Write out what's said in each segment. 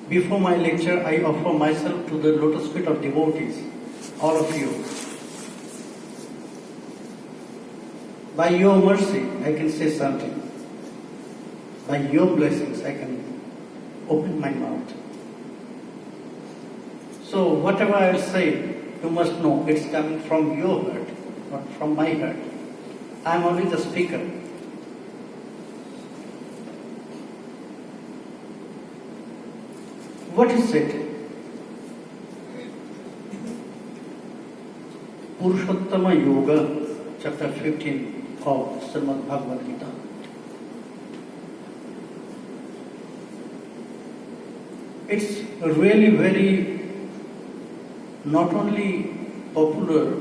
Before my lecture, I offer myself to the lotus feet of devotees, all of you. By your mercy, I can say something. By your blessings, I can open my mouth. So whatever I say, you must know it's coming from your heart, not from my heart. I am only the speaker. What is it? Purushottama Yoga, chapter 15 of Srimad Bhagavat Gita. It's really very not only popular,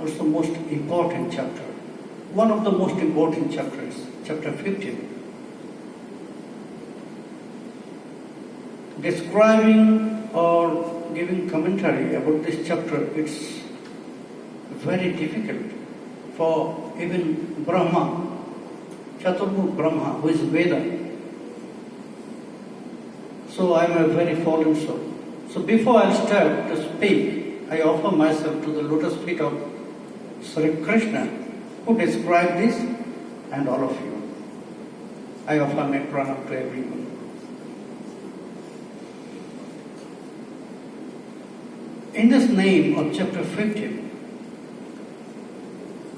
also most important chapter. One of the most important chapters, chapter 15. Describing or giving commentary about this chapter, it's very difficult for even Brahma, Chaturmukh Brahma, who is Veda. So I am a very fallen soul. So before I start to speak, I offer myself to the lotus feet of Sri Krishna, who described this, and all of you. I offer my pranam to everyone. In this name of chapter 15,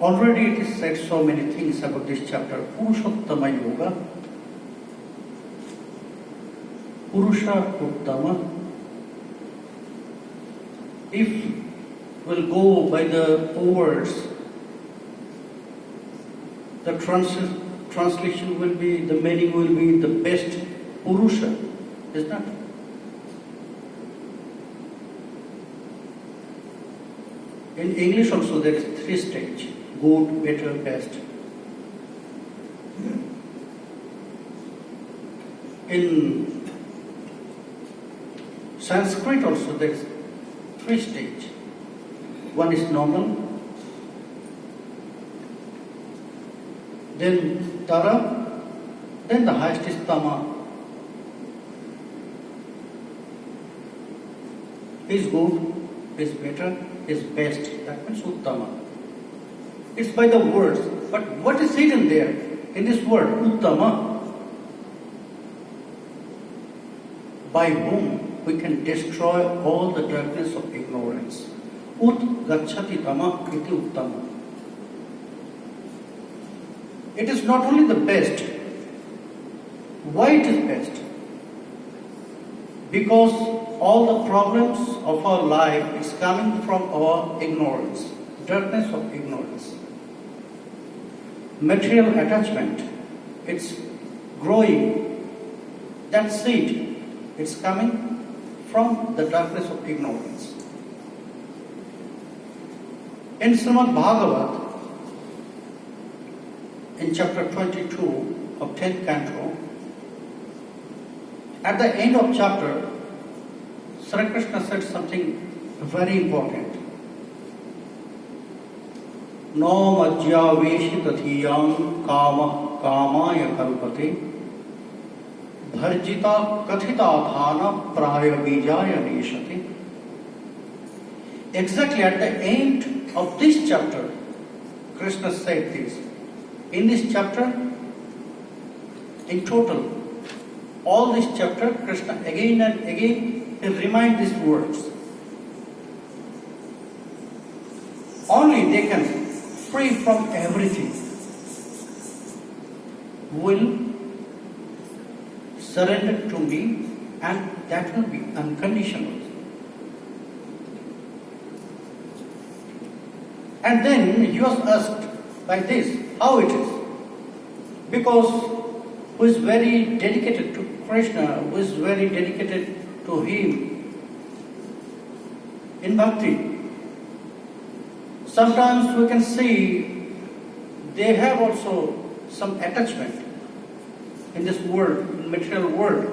already it is said so many things about this chapter. Purushottama Yoga, Purusha Uttama. If we'll go by the words, the translation will be, the meaning will be the best Purusha, is not? In English also there is 3 stages: good, better, best. In Sanskrit also there is 3 stages. One is normal, then Tara, then the highest is Tama. Is good, is better, is best. That means Uttama. It's by the words. But what is hidden there in this word, Uttama? By whom we can destroy all the darkness of ignorance. Ut gacchati tama iti uttama. It is not only the best. Why it is best? Because all the problems of our life is coming from our ignorance, darkness of ignorance. Material attachment, it's growing. That seed, it's coming from the darkness of ignorance. In Srimad Bhagavat, in chapter 22 of 10th canto, at the end of chapter, Sri Krishna said something very important. No majya veshitathiyam kama kamaya kalpate bharjita kathita dhana praya bijaya neshate. Exactly at the end of this chapter, Krishna said this. In this chapter, in total, all this chapter, Krishna again and again, he reminds these words. Only they can free from everything. Will surrender to me, and that will be unconditional. And then he was asked by this, how it is? Because who is very dedicated to Krishna, who is very dedicated to him in bhakti. Sometimes we can see they have also some attachment in this world, in material world.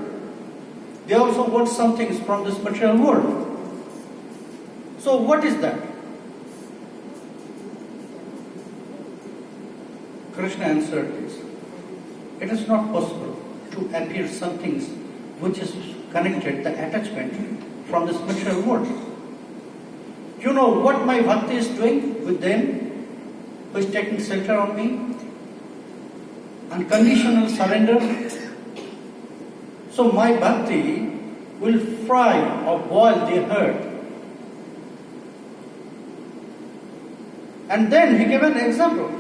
They also want some things from this material world. So what is that? Krishna answered this. It is not possible. to appear some things which is connected, the attachment from this material world. You know what my bhakti is doing with them, who is taking shelter on me? Unconditional surrender. So my bhakti will fry or boil their heart. And then he gave an example.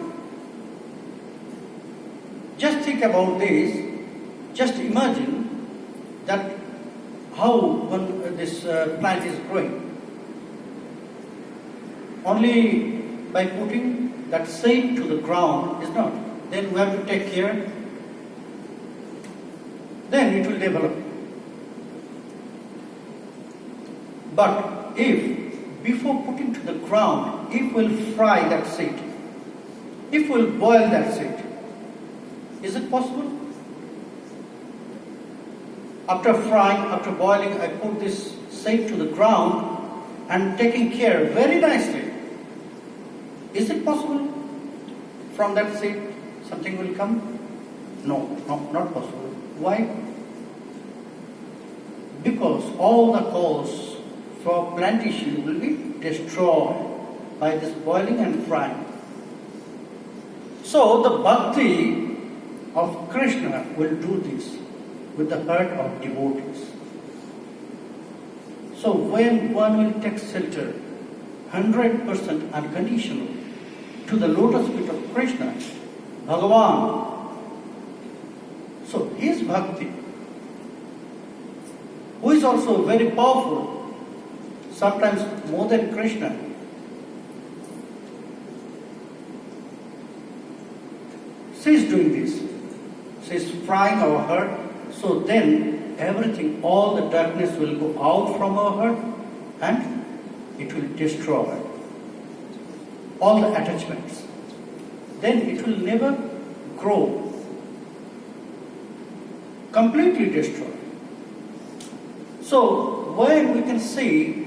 Just think about this. Just imagine that how this plant is growing. Only by putting that seed to the ground is not. Then we have to take care. Then it will develop. But if before putting to the ground, if we'll fry that seed, if we'll boil that seed, is it possible? After frying, after boiling, I put this seed to the ground and taking care very nicely. Is it possible? From that seed, something will come? No, not possible. Why? Because all the cause for plantation will be destroyed by this boiling and frying. So the bhakti of Krishna will do this with the heart of devotees. So when one will take shelter 100% unconditional to the lotus feet of Krishna, Bhagavan, so his bhakti, who is also very powerful, sometimes more than Krishna, she is doing this. She is frying our heart. So then everything, all the darkness will go out from our heart and it will destroy all the attachments. Then it will never grow. Completely destroy. So when we can see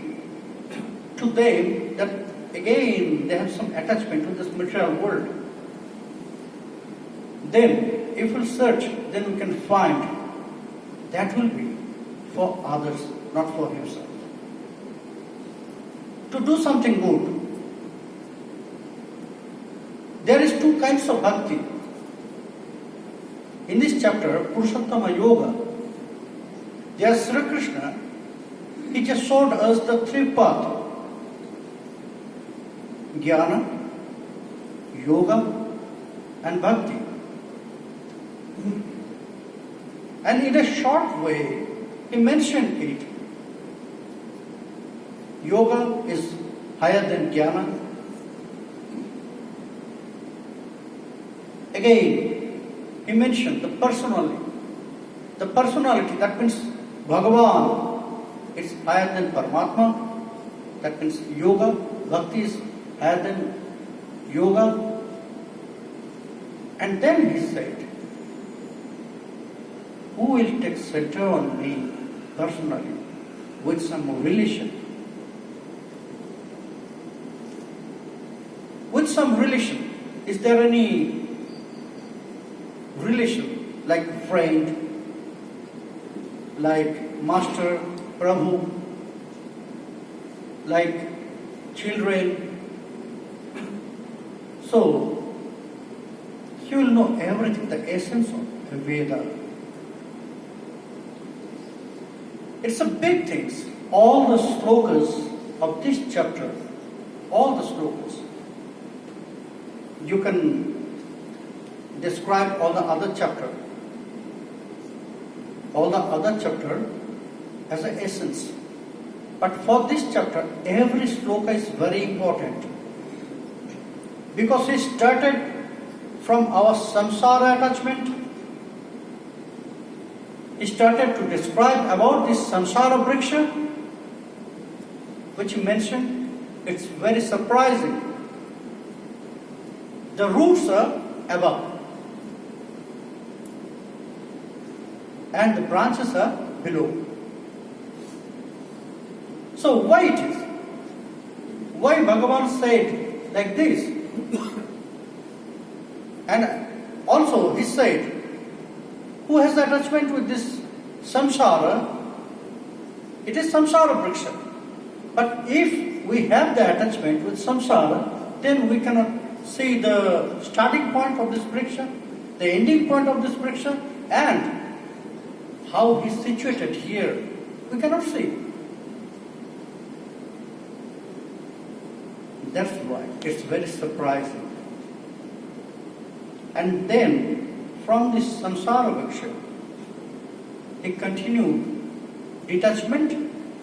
to them that again they have some attachment to this material world, then if we search, then we can find that will be for others, not for himself. To do something good, there is two kinds of bhakti. In this chapter, Purushottama Yoga, there Sri Krishna, he just showed us the three paths: Jnana, Yoga, and Bhakti. And in a short way, he mentioned it. Yoga is higher than Jnana. Again, he mentioned the personality. The personality, that means Bhagavan, is higher than Paramatma. That means Yoga, Bhakti is higher than Yoga. And then he said, who will take shelter on me personally with some relation? With some relation. Is there any relation like friend, like master, Prabhu, like children? So, he will know everything, the essence of the Veda. It's a big thing. All the slokas of this chapter, all the slokas, you can describe all the other chapter as an essence. But for this chapter, every sloka is very important. Because it started from our samsara attachment. He started to describe about this samsara vriksha, which he mentioned. It's very surprising. The roots are above and the branches are below. So why it is? Why Bhagavan said like this? And also he said, who has attachment with this samsara, it is samsara vriksha. But if we have the attachment with samsara, then we cannot see the starting point of this vriksha, the ending point of this vriksha, and how he is situated here. We cannot see. That's why it's very surprising. And then, from this samsara vriksha, he continued detachment,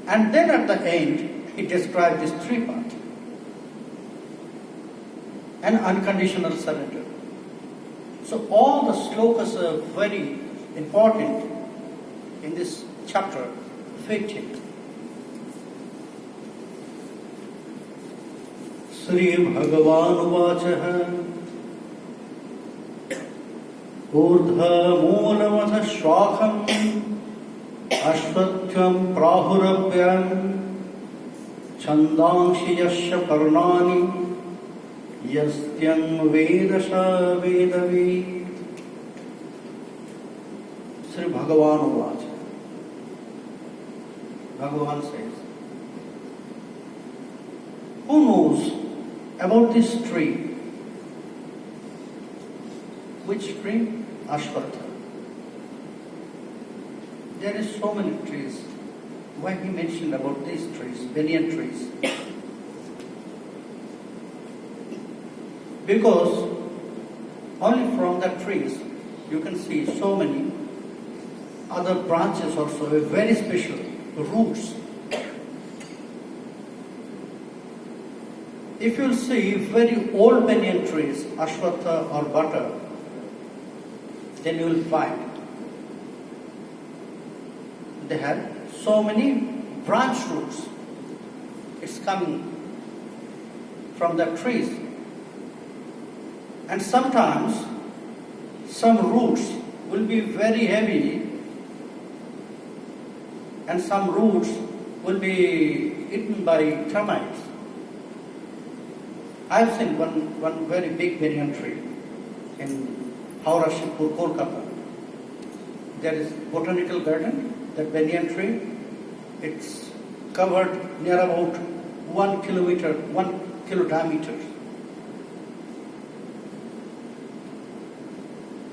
and then at the end, he described this three paths. And unconditional surrender. So all the slokas are very important in this chapter 15. Sri Bhagavan Uvachaha Urdha Moolavata Shvakham Ashvattham Prahurabhyam Chandangshi Yasya Parnani Yastyam Vedasha Vedavi. Sri Bhagavan Uvacha. Bhagavan says, who knows about this tree? Which tree? Ashwatha. There is so many trees. Why he mentioned about these trees, banyan trees? Because only from the trees you can see so many other branches also, very special roots. If you see very old banyan trees, ashwatha or vata, then you will find they have so many branch roots. It's coming from the trees. And sometimes some roots will be very heavy and some roots will be eaten by termites. I've seen one very big banyan tree in Howrah Shibpur, Kolkata. There is botanical garden, that banyan tree. It's covered near about 1 kilometer, 1 kilo diameter.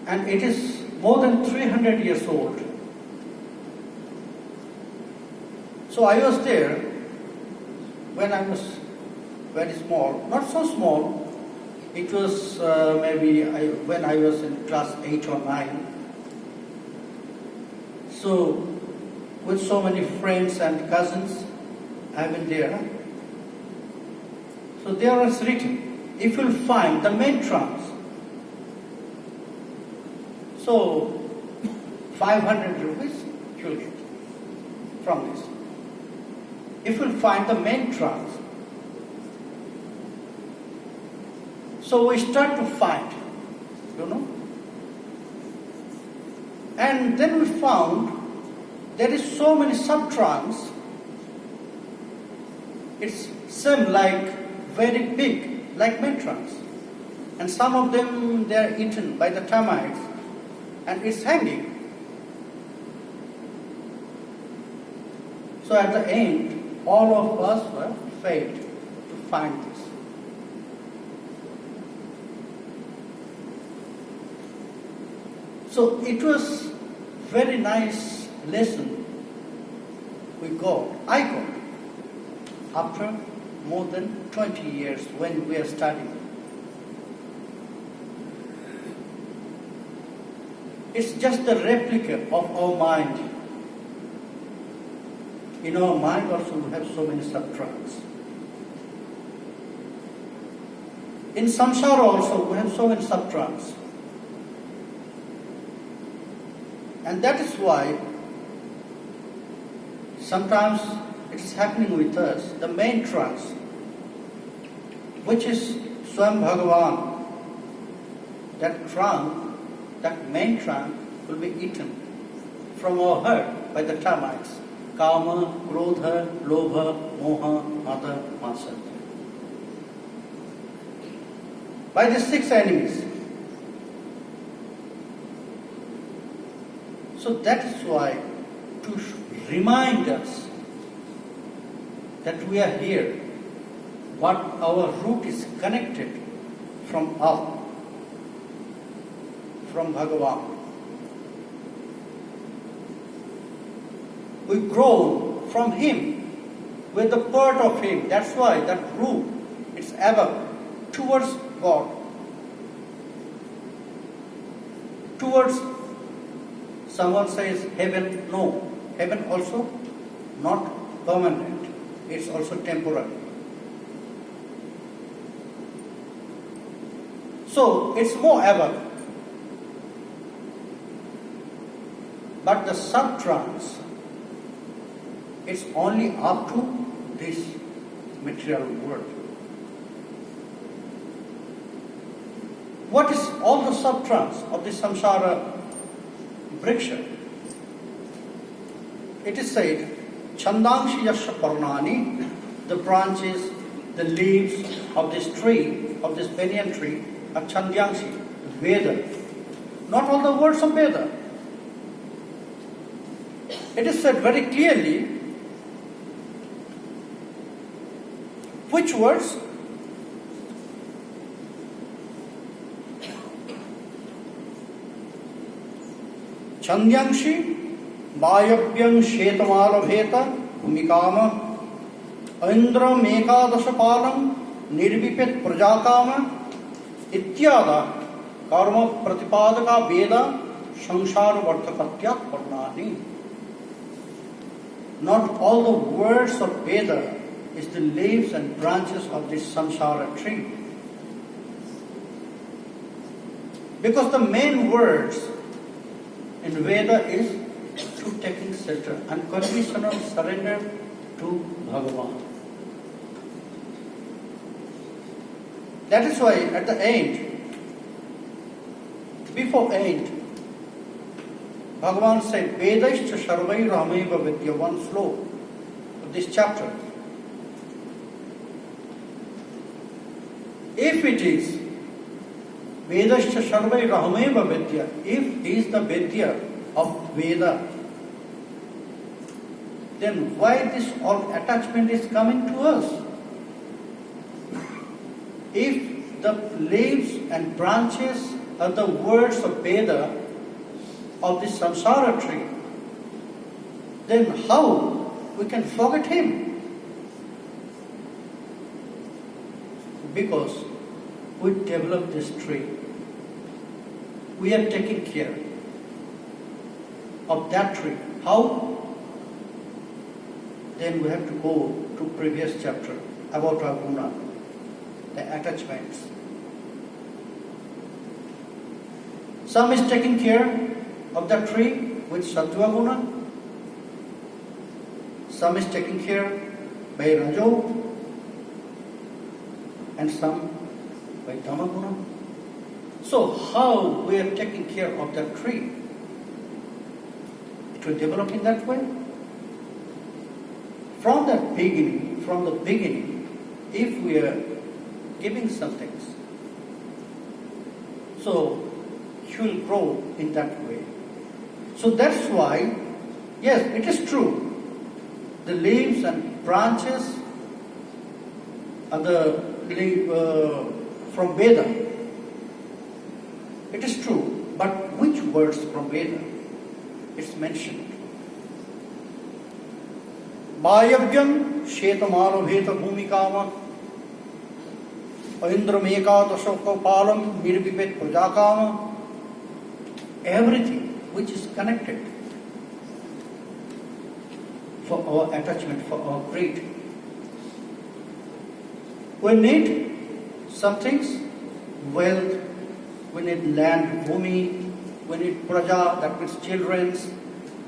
And it is more than 300 years old. So I was there when I was very small, not so small. It was when I was in class 8 or 9. So with so many friends and cousins, I've been there. So there was written, if you'll find the main trunks, so 500 rupees you'll get from this. If you'll find the main trunks, so we start to find, and then we found there is so many sub-trunks. It's seem like very big, like main trunks. And some of them, they are eaten by the termites, and it's hanging. So at the end, all of us were failed to find this. So it was very nice lesson I got after more than 20 years when we are studying. It's just a replica of our mind. In our mind also we have so many sub-trunks. In samsara also we have so many sub-trunks. And that is why sometimes it is happening with us, the main trunks, which is Swam Bhagavan, that trunk, that main trunk will be eaten from our heart by the termites. Kama, Krodha, Lobha, Moha, Mata, Matsya. By the 6 enemies. So that is why, to remind us that we are here, but our root is connected from up, from Bhagavan. We grow from Him, we're the part of Him. That's why that root, it's ever towards God, towards, someone says heaven. No, heaven also not permanent, it's also temporary. So it's more ever. But the sub-trance, it's only up to this material world. What is all the sub-trance of the samsara vriksha? It is said, Chandangshi yasya parnani, the branches, the leaves of this tree, of this banyan tree, are Chandangshi, Veda. Not all the words of Veda. It is said very clearly which words? Chandangshi Vayabhyam Shetamala Bhumikama Indram Ekadashapalam Nirvipet Prajakama Ityada Karma Pratipadaka Veda Samsara Vartakatyat Parnani. Not all the words of Veda is the leaves and branches of this samsara tree. Because the main words in Veda is to taking shelter, unconditional surrender to Bhagavan. That is why at the end, before end, Bhagavan said, Vedaischa Sarvai Rameva Vidya, one slow of this chapter. If it is Vedaischa Sarvai Rameva Vidya, if he is the Vidya of Veda, then why this all attachment is coming to us? If the leaves and branches are the words of Veda, of this samsara tree, then how we can forget him? Because we developed this tree. We are taking care of that tree. How? Then we have to go to previous chapter about our guna, the attachments. Some is taking care of the tree with sattva guna, some is taken care by rajo, and some by dhamma guna. So how we are taking care of that tree? It will develop in that way. From the beginning, if we are giving some things, so you will grow in that way. So that's why, yes, it is true. The leaves and branches are from Veda. It is true. But which words from Veda? It's mentioned. Vayabhyam Shetamara Bhumikama Indrameka Dashokopalam Nirvipet Prajakama. Everything which is connected for our attachment, for our greed. We need some things, wealth, we need land, bhumi, we need praja, that means children,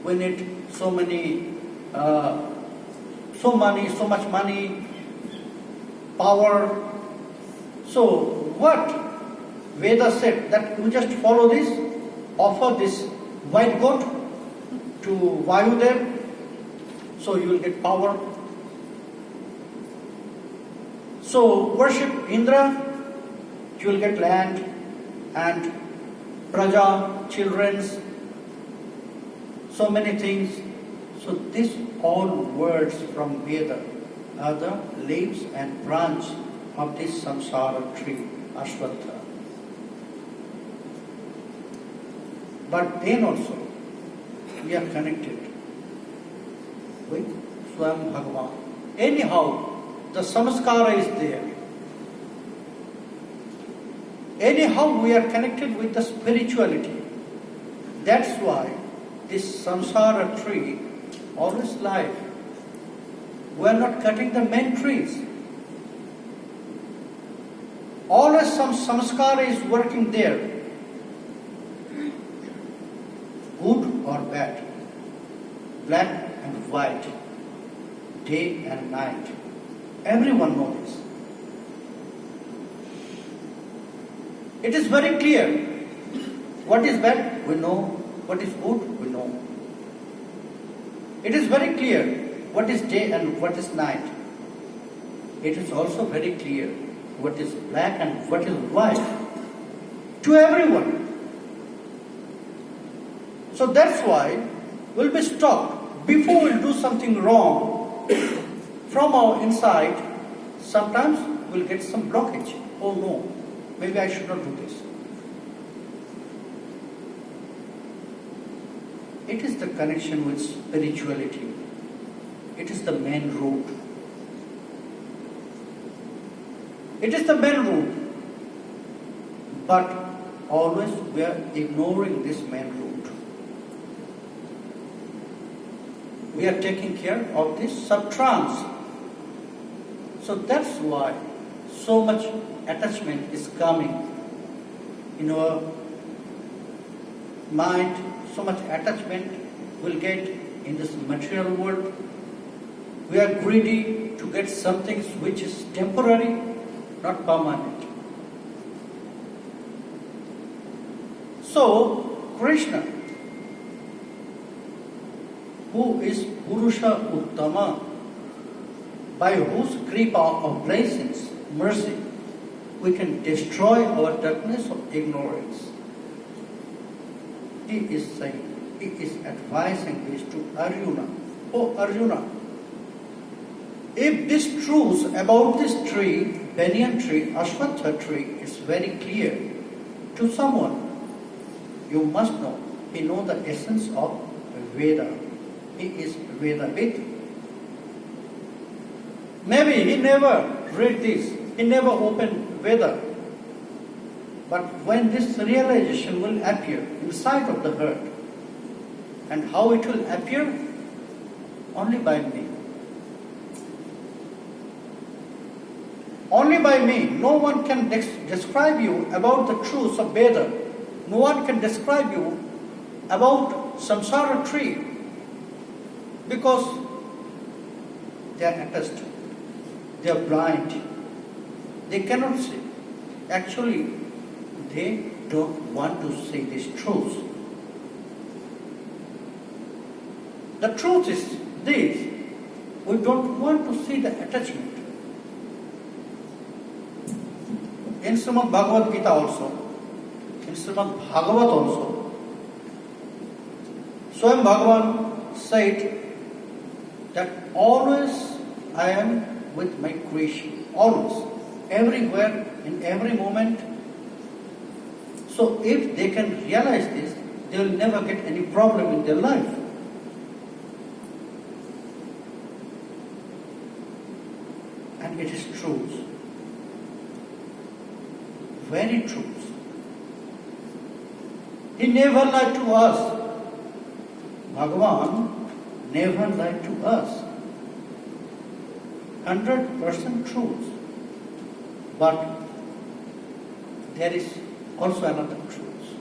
we need so much money, power. So what Veda said, that you just follow this, offer this white goat to Vayudev, so you will get power. So worship Indra, you will get land and praja, children's. so many things. So these all words from Veda are the leaves and branch of this samsara tree, Ashwatha. But then also, we are connected with Swam Bhagavan. Anyhow, the samskara is there. Anyhow, we are connected with the spirituality. That's why this samsara tree always live. We are not cutting the main trees. Always some samskara is working there. Good or bad, black and white, day and night. Everyone knows this. It is very clear. What is bad, we know. What is good, we know. It is very clear what is day and what is night. It is also very clear what is black and what is white to everyone. So that's why we'll be stopped before we'll do something wrong. From our inside, sometimes we'll get some blockage. Oh no, maybe I should not do this. It is the connection with spirituality. It is the main root. It is the main root. But always we are ignoring this main root. We are taking care of this sub-trance. So that's why so much attachment is coming in our mind. So much attachment will get in this material world. We are greedy to get something which is temporary, not permanent. So, Krishna, who is Purusha Uttama, by whose kripa of blessings, mercy, we can destroy our darkness of ignorance. He is saying, he is advising this to Arjuna. Oh Arjuna, if this truth about this tree, banyan tree, Ashwatha tree, is very clear to someone, you must know. He knows the essence of Veda. He is Vedavid. Maybe he never read this. He never opened Veda. But when this realization will appear inside of the heart, and how it will appear? Only by me. Only by me. No one can describe you about the truths of Veda. No one can describe you about samsara tree. Because they are attached. They are blind. They cannot see. Actually, they don't want to see this truth. The truth is this. We don't want to see the attachment. In Srimad Bhagavat Gita also, in Srimad Bhagavat also, Swam Bhagavan said that always I am with my creation. Always. Everywhere, in every moment. So if they can realize this, they will never get any problem in their life. And it is truth. Very truth. He never lied to us. Bhagavan never lied to us. 100% truth. But there is also another truth.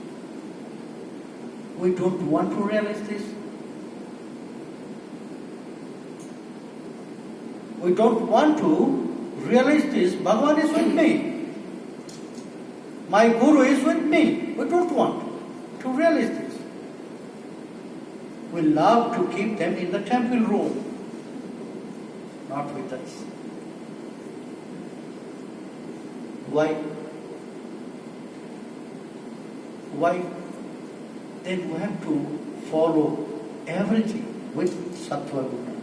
We don't want to realize this. We don't want to realize this. Bhagavan is with me. My Guru is with me. We don't want to realize this. We love to keep them in the temple room, not with us. Why? Why? Then we have to follow everything with Sattva Guna.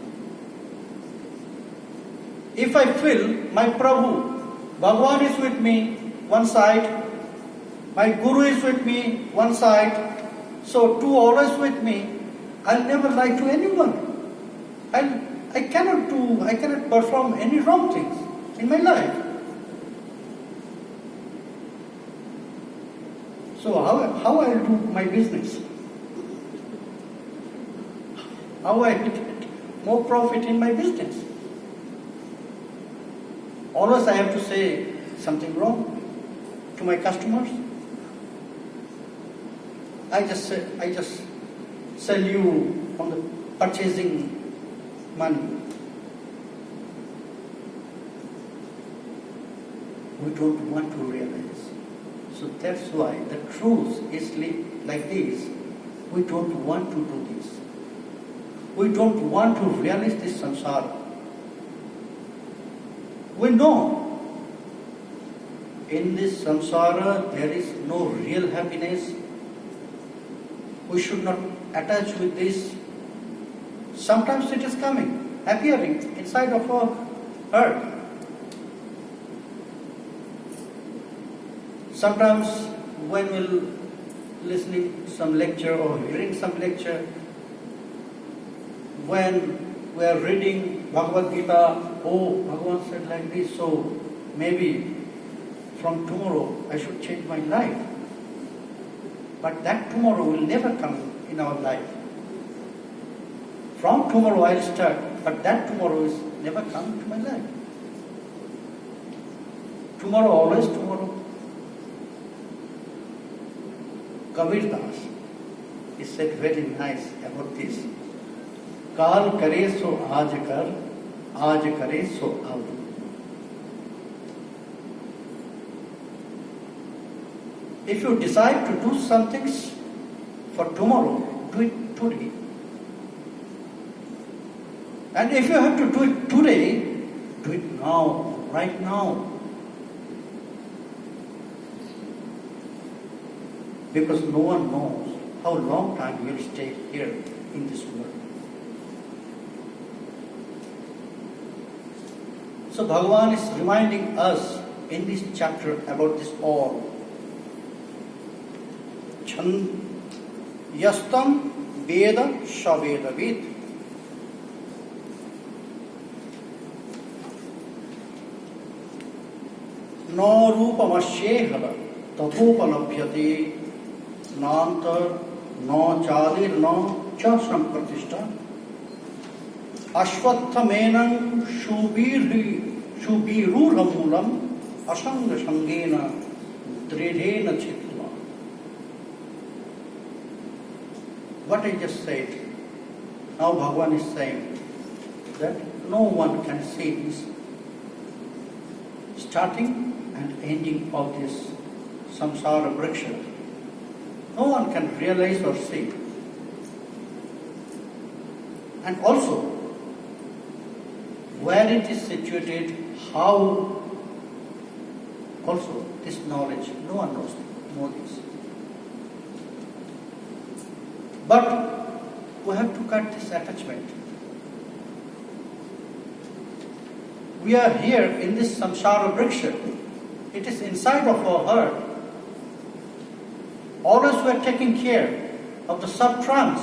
If I feel my Prabhu, Bhagavan is with me, one side, my Guru is with me, one side, so two always with me, I'll never lie to anyone. I cannot perform any wrong things in my life. So how I'll do my business? How I get more profit in my business? Always I have to say something wrong to my customers. I just sell you on the purchasing money. We don't want to realize. So that's why the truth is like this. We don't want to do this. We don't want to realize this samsara. We know in this samsara there is no real happiness. We should not attach with this. Sometimes it is coming, appearing inside of our heart. Sometimes when we're listening some lecture or hearing some lecture, when we are reading Bhagavad Gita, oh, Bhagavan said like this, so maybe from tomorrow I should change my life. But that tomorrow will never come in our life. From tomorrow I'll start, but that tomorrow is never come to my life. Tomorrow, always tomorrow. Kabir Das, he said very nice about this. Kal kare so aaj kar, aaj kare so ab. If you decide to do some things for tomorrow, do it today. And if you have to do it today, do it now, right now. Because no one knows how long time you will stay here in this world. So Bhagavan is reminding us in this chapter about this all. Yastam Veda Shaveda Vid. No Rupamasheha Tatopalabhyate Nantar No Chalir No Chasram Pratishta Ashwatthamenam Shubiruramulam Asanga Shangena Dridhena Chitva. What I just said, now Bhagavan is saying that no one can see this starting and ending of this samsara vriksha. No one can realize or see. And also, where it is situated, how also this knowledge, no one knows this. But we have to cut this attachment. We are here in this samsara vriksha. It is inside of our heart. Always we are taking care of the sub-trance.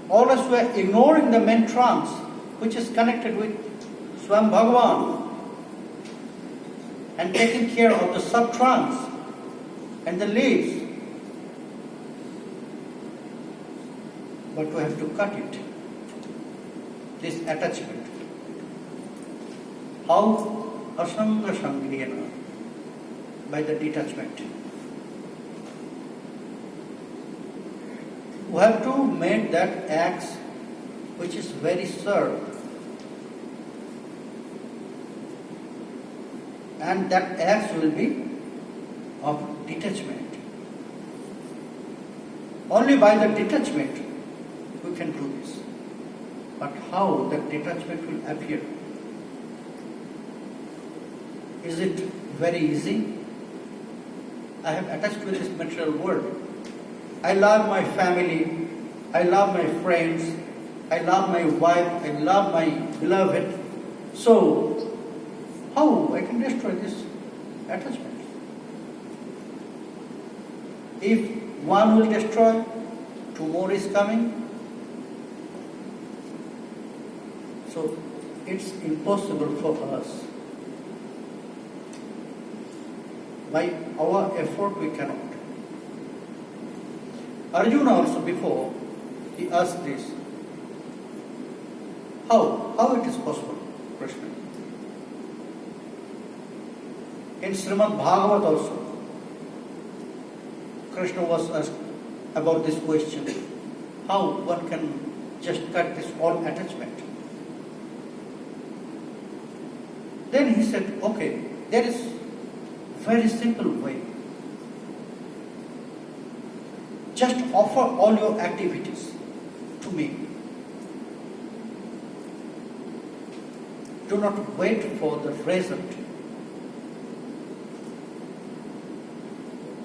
Always we are ignoring the main trance, which is connected with Swam Bhagavan, and taking care of the sub-trance and the leaves. But we have to cut it, this attachment. How? Asanga Sangena, by the detachment. We have to make that axe which is very served. And that axe will be of detachment. Only by the detachment we can do this. But how that detachment will appear? Is it very easy? I have attached with this material world. I love my family, I love my friends, I love my wife, I love my beloved. So, how I can destroy this attachment? If one will destroy, two more is coming. So, it's impossible for us. By our effort, we cannot. Arjuna also before, he asked this. How? How it is possible, Krishna? In Srimad Bhagavat also, Krishna was asked about this question. How one can just cut this all attachment? Then he said, okay, there is very simple way. Just offer all your activities to me. Do not wait for the result.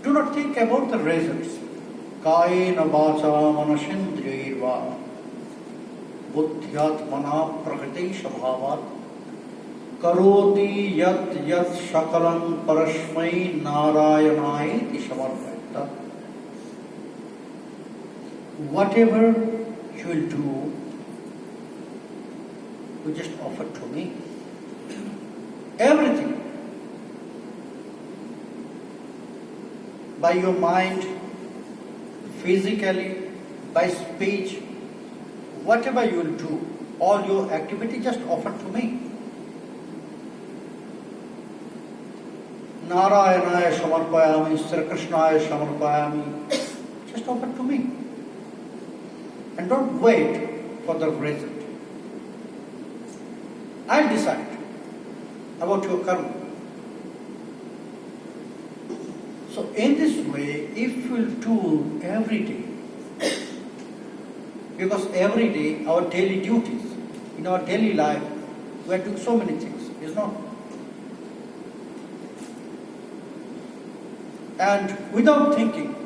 Do not think about the results. Kayena vacha manasindriyirva buddhyatmana prakriti shabhavat karoti yat yat shakalam parashmai narayanai tishamarpayata. Whatever you will do, you just offer to me. Everything. By your mind, physically, by speech, whatever you will do, all your activity just offer to me. Narayanaya Samarpayami, Sri Krishnaya Samarpayami. Just offer to me. And don't wait for the result. I'll decide about your karma. So in this way, if you will do every day, because every day our daily duties, in our daily life, we are doing so many things, is not? And without thinking,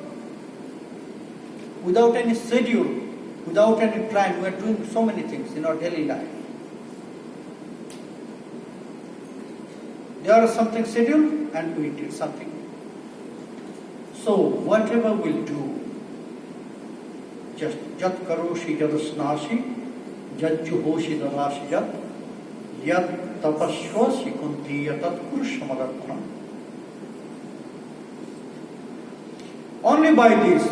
without any schedule, without any plan, we are doing so many things in our daily life. There is something scheduled and we did something. So whatever we'll do, just jat karoshi jadasnashi, jat juhoshi dadashi jat, yat tapaswasi kunti yatat kurushamadapana. Only by this